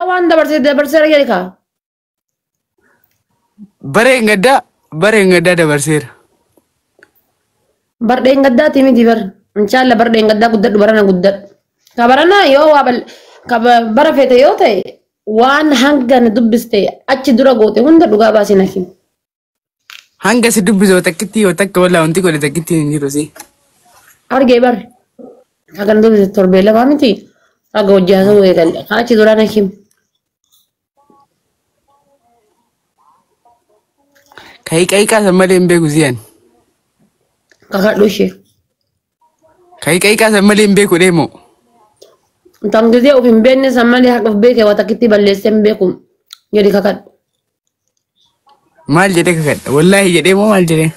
waan dabarsee rage ka. Bareen gaddaa dabarseera. Bardeen gaddaati miti bar. Inshaallah bardeen gaddaa guddadhu barana guddadhu. Ka barana yoo waa bara feete yoo ta'e waan hangan dubbiste achi dura goote hunda dhugaa baasina kim. Hanga si dubbisoo takkitti yoo takka wallaa wanti godhe takkitti hin jiru si. Argee bar. Hagan dubbiste torbee lafaa miti. Haga hojjaa ta'uu eegalle. Achi dura na kim. Kayii kaasan malee hin beeku si'an. Kakadhu ishee. Kayii kaasan malee hin beeku deemu. Tangizee of hin beekne san malee haqa of beekee waa takkitti balleessee hin beeku jedhi kakadhu. Maal jedhee kakadha? Wallaahi jedhee moo maal jedhee?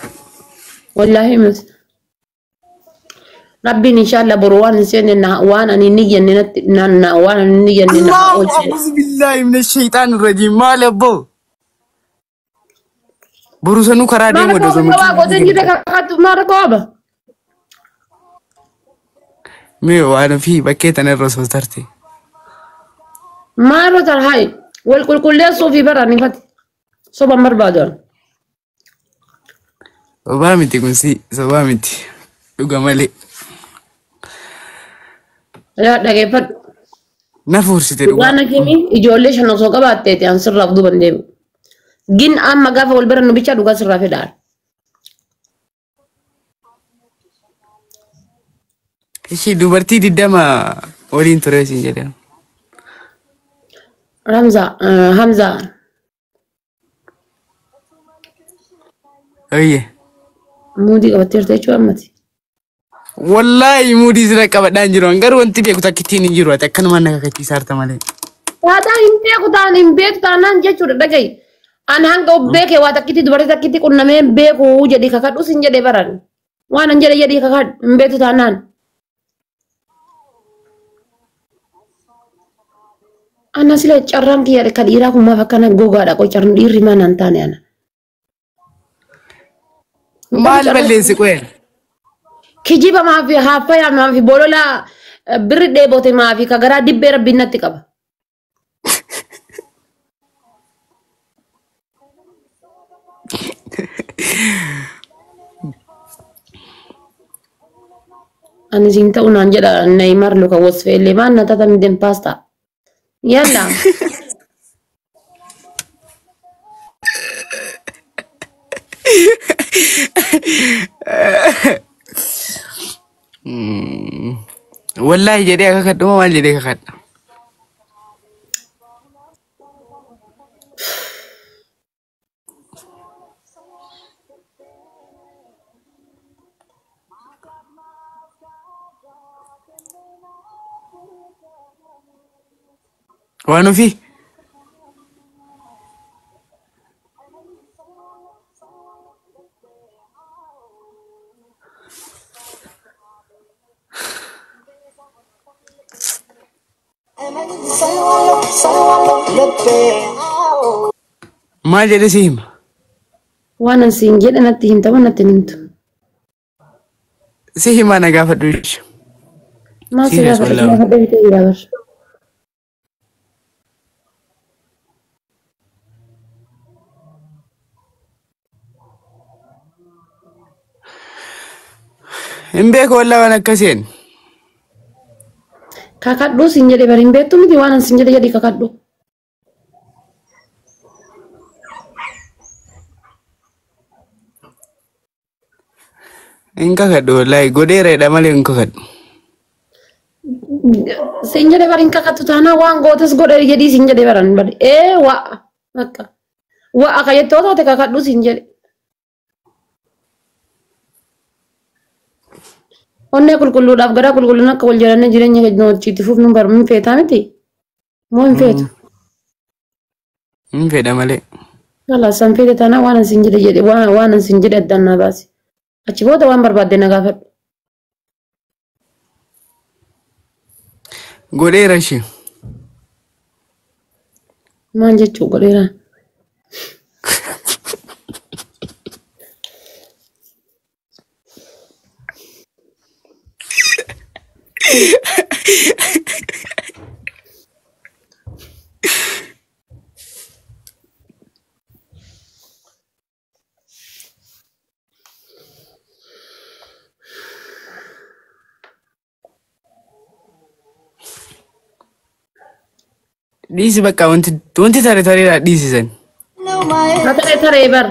Wallaahi miti. Rabbiin inshaallah boru waan hin seenne waan ani inni jenne natti waan ani inni jenne na oolchee. Allahu billahi min shaytaan rajim maal abbo. Boru sanuu karaa deemu Maal koo waa gooteen jirte kakadhu maal koo aba. Mee waan fi bakkee tanarra osoo tarte. Maal tarhaay wal qulqulleessuu fi baranifate soban barbaadan. Sobaa miti kun si sobaa miti dhuga malee. Yaa dhageeffadhu. Na fuursite dhuga. Waan akimi ijoollee shan osoo qabaatteeti an sirraaf duban deemu. Gin amma gaafa wal bira nu bicha dhugaa sirraa fedhaan. Ishii dubartii 20 waliin ture siin jedhama. Hamza. Oye. Muudii qabatteerta jechuudha ammati. Wallahi muudii sira qabadhaan jiru. Garuu wanti beeku takkittiin hin jiru. Akkanuma na kakachiisaa harta malee. Taataa hin beeku taanaan jechuudha dhagahi. An hanga of beekee waa takkitti dubartii takkitti qunnamee hin beeku jedhi kakadhus hin jedhee baran. Waan an jedhe jedhii kakadhu hin beektu taanaan. Ana sila carraan kiyya ka dhiiraa kun maaf akkana gogaadha qoi carraan dhiirri maan an taane ana. Maal balleessi qoyen? Kijiba maafi haaffaya maafi bolola birri dheebote maafi ka garaa dibbee rabbiin natti qaba. Ani siin ta'u naan jedha Neymar luka wasfeellee maan na tata midden paasta. Yalla. Wallahi jedhee kakadhu moo maal jedhee kakadha? Waan ofii? Maal jedhe si hima? Waan an siin jedhe natti himta waan natti himtu. Si hima na gaafadhu jechuudha. Maal si gaafadhu bitee jira bar. Hin beeku wallaa waan akkasiin. Kakadhu siin jedhe bar hin beektu miti waan an siin jedhe jedhi kakadhu. Hin kakadhu wallahi godheeradha malee hin kakadhu. Siin jedhe bar hin kakadhu taanaa waan gootes godhe jedhii siin jedhe baran bar waa akka waa akka jettoo taate kakadhu siin jedhe. Onnee qulqulluudhaaf gara qulqulluun akka wal jedhanne jireenya keenya wajjiitti fuufnu bar min feetaa miti moo hin feetu? Hin fedha malee. Yalla san feete taanaa waan an siin jedhe waan an siin jedhe addaan naa baasi. Achi booda waan barbaadde na gaafadhu. Godheera ishee. Maal jechuu godheera? Dhiisi bakka wanti tareedha dhiisisan. Mata taree bar.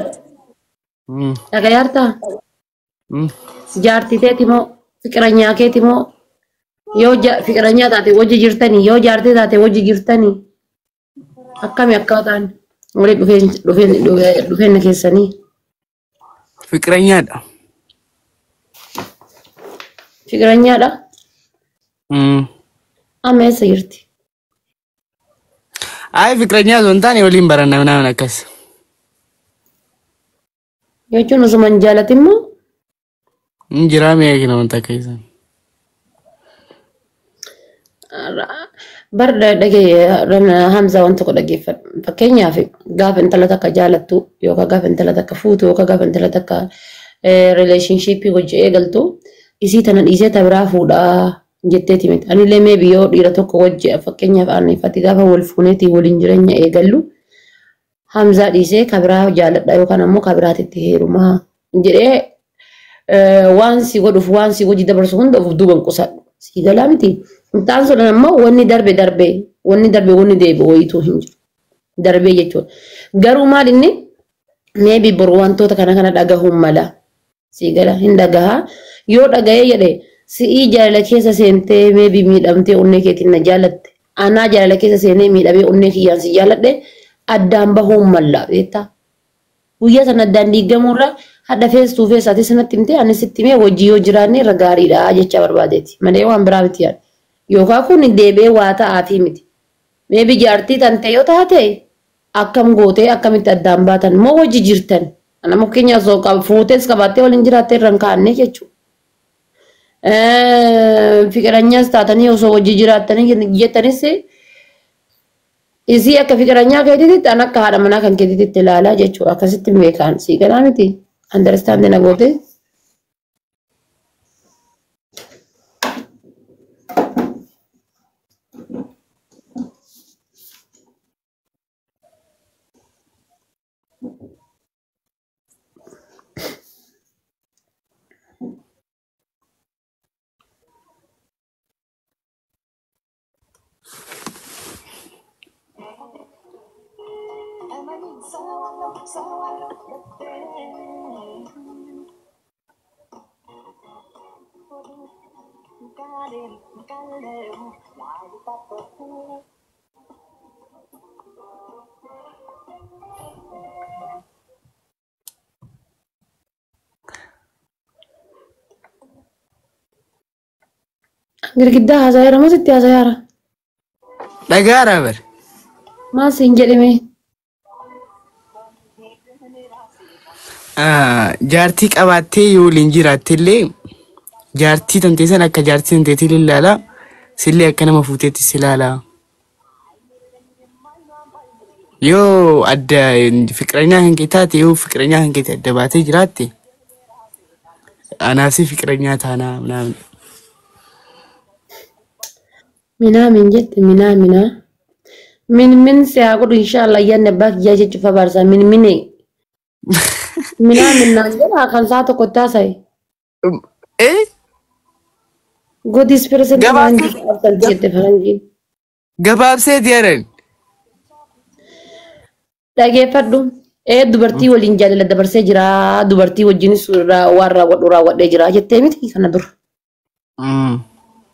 Mm. Dhagayaartaa? Mm. Jaartii teeti moo fiqiranyaa keeti moo yoo fiqiranyaa taate wajji jirtanii yoo jaartii taate wajji jirtanii akkami akka ta'an walii dhufeenya keessanii Fiqiranyaadha. fiqiranyaadha. Amma eessa jirti? Ay fikiranyaa osoo hin taane waliin baranna minaan akkas. Jechuun osuma hin jaalatin moo? Injiraa meeqina wanta akka isaan. Bar dhagee Hamzaa waan tokko dhaggeeffadhu. Fakkeenyaaf gaafa intala takka jaalattu yookaan gaafa intala takka fuutu yookaan gaafa intala takka rileeshinshiippii hojii eegaltu isii tana dhiisee tabiraa fuudhaa jetteeti miti. Anillee mee biyyoo dhiira tokko wajji fakkeenyaaf aanneeffatti gaafa wal fuuneetii waliin jireenya eegallu Hamzaa dhiisee kabiraa jaaladha yookaan ammoo kabiraatitti heerumaa jedhee waan si godhuuf waan si hojii dabarsu hunda of duuban qusadhu. Si galaa miti. Intaan sun ammoo wanni darbe wanni deebi'u wayituu hin jiru. Darbee jechuudha. Garuu maal inni meebi boru wantoota kana dhagahuun mala. Si gala hin dhagahaa. Yoo dhagahee jedhee si'ii jaalala keessa seentee meebi miidhamtee onnee keetiin na jaalatte. Anaa jaalala keessa seenee miidhamee onnee kiyyaan si jaaladhe addaan bahuun malla beektaa. Guyyaa sana addaan diigamuurra hadda feestuu feessaati sanatti himtee ani sitti himee wajjii yoo jiraanne irra gaariidha jecha barbaadeeti. Malee waan biraa miti yaadda. Yookaan kun deebee waa ta'aafii miti. Meebi jaartii tante yoo taate akkam gootee akkamitti addaan baatan moo wajji jirtan. Ana fakkeenya osoo fuutees qabaattee waliin jiraattee irra hin kaa'anne jechuudha. Fiqiranyaas taatanii osoo wajji jiraattanii jettanis isii akka fiqiranyaa keetiitti an akka haadha manaa kan keetiitti ilaalaa jechuudha. Akkasitti beekaan sii galaa miti. Understand na goote. Girgiddaa haasayeera moo sitti haasayeera? Dhagaadhaa bar. Maal siin jedhime? Jaartii qabaattee yoo waliin jiraattillee jaartii tantee san akka jaartii tanteetii ilaala sillee akka nama fuuteetti si ilaala. Yoo adda fiqiranyaa kan kee taate yoo fiqiranyaa kan kee adda baatee jiraatte anaaf si fiqiranyaa taanaa naan. Min jette mina. Min se haa godhu inshallah yanne abbaa kiyyaa jechuuf abaarsaa mine. Naan jedhaa kan saa tokko taasaye. Godis pireseenti waan jette faranjiin. Gabaabsee diyaaran. Dhageeffadhu. Dubartii waliin jaalala dabarsee jira. Dubartii wajjinis waan raawwadhee jira jettee miti kana dura.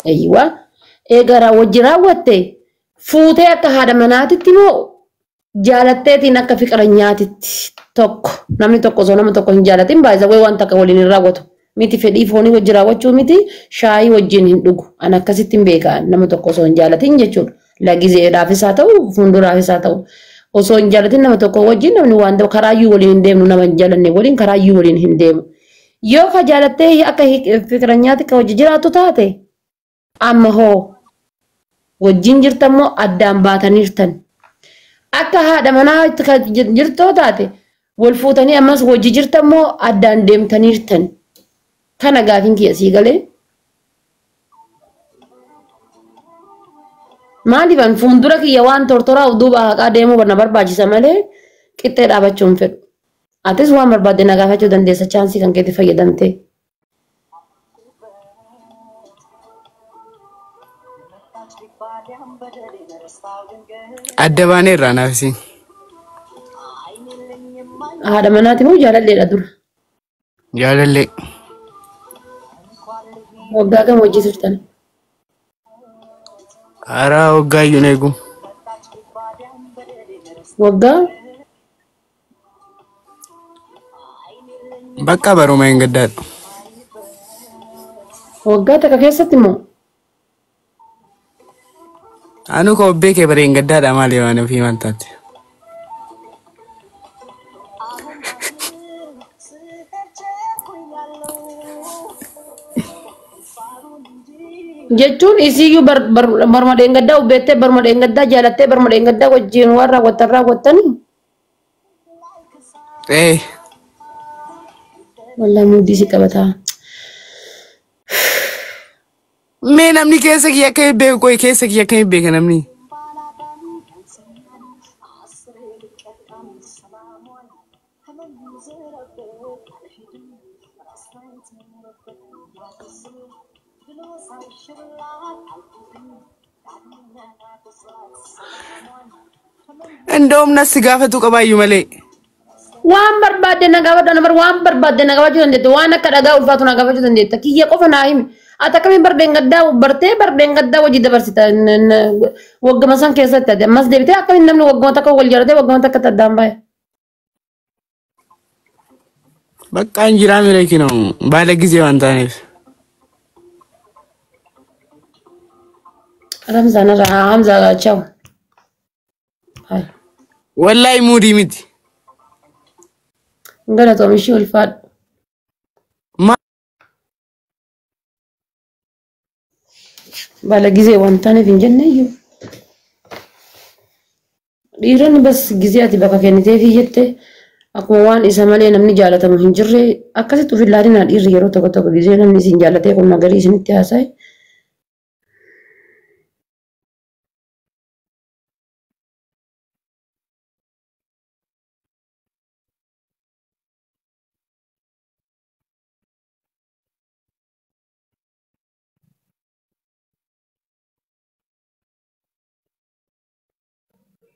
Eeyyawaa. Egaa wajji raawwatte fuutee akka haadha manaatitti moo jaalatteetiin akka fiqiranyaatitti tokko namni tokko osoo nama tokko hin jaalatin baay'ee waan takka waliin hin raawwatu miti fedhii foonii wajji raawwachuu miti shaayii wajjin hin dhugu an akkasitti hin beekan nama tokko osoo hin jaalatin jechuudha lagizeedhaafis haa ta'u fuulduraafis haa ta'u osoo hin jaalatin nama tokko wajjin namni waan karaayyuu waliin hin deemnu nama hin jaalanne waliin karaayyuu waliin hin deemu yoo ka jaalattee akka fiqiranyaatti ka wajji jiraatu taate amma hoo wajjin jirtan moo addaan baataniirtan akka haadha manaa jirtoo taate wal fuutanii ammas wajji jirtan moo addaan deemtaniirtan kana gaafiin kiyya sii galee maaliifan fuuldura kiyya waan tortoraa duuba haqaa deemuu na barbaachisa malee qixxee dhaabachuu hin fedhu atis waan barbaadde na gaafachuu dandeessa chaansii kan keetti fayyadamtee. Addabaan irraa naafsi. Haadha manaati moo jaalalleedha dura? Jaalallee. Waggaa kam hojii turtan? Haaraa waggaa iyyuu na eegu. Waggaa? Bakka baruma hin gaddaadhu. Waggaa takka keessatti moo? Anu ko obbee kee bare hin gaddaadha maali waan ofii maal taate. Jechuun isiyyuu barma dheengaddaa ubbeettee barma dheengaddaa jaalattee barma dheengaddaa wajjin waan raawwattanii? Walaa mudii si qabataa. Mee namni keessa kiyya akka hin beeku qoy keessa kiyya akka hin beeka namni. Endom nasi gaafatu qabaayyu malee. Waan barbaadde na gaafadhu namar waan barbaadde na gaafachuu dandeetta waan akka dhagaa ulfaatu na gaafachuu dandeetta kiyya qofa naa himi ati akkamiin bardeen gaddaa hojii dabarsita waggama san keessatti ati ammas deebitee akkamiin namni waggama takka wal jaalatee waggama takka taddaan bahe. Bakka hin jiraa mire kino baala gizee waan taaneef. Hamza ciao. Wallahi muudii miti. Ngana to mishi ulfaadhu. Baala gizee waan taaneef hin jenne iyyuu. Dhiironni bas gizee ati bakka kenniteefii jette akkuma waan isa malee namni jaalatamu hin jirre akkasitti ufillaatinaa dhiirri yeroo tokko tokko gizee namni isin jaalatee kun nagarii isinitti haasa'e.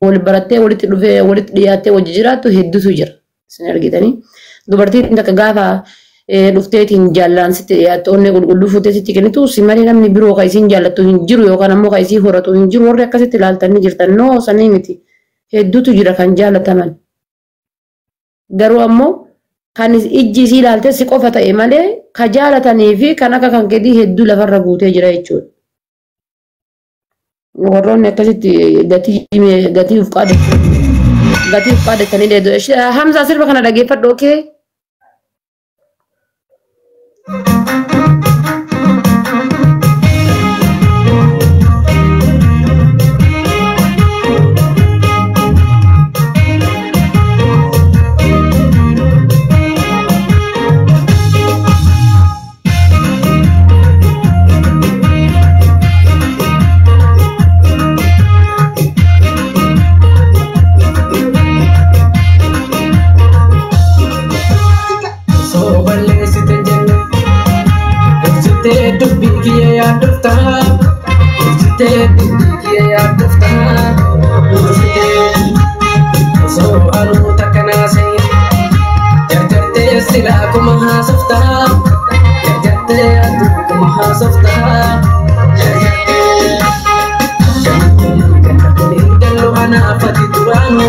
Wal barattee walitti dhufee walitti dhiyaattee wajji jiraattu hedduutu jira. Isin argitanii dubartiin takka gaafa dhufteetiin jaallaan sitti dhiyaattu onnee qulqulluu fuutee sitti kennitu si malee namni biroo kan isin jaallattu hin jiru yookaan ammoo kan isin horatu hin jiru warri akkasitti ilaaltanii jirtan noo sanii miti hedduutu jira kan jaallataman. Garuu ammoo kan ijji isii ilaalte si qofa ta'e malee kan jaallatanii fi kan akka kan kedii hedduu lafarra guutee jira jechuudha. Warroonni akkasitti gatii uf qaaddatanii dheedu. Hamza sirba kana dhageeffadhu okee? Ana afati durano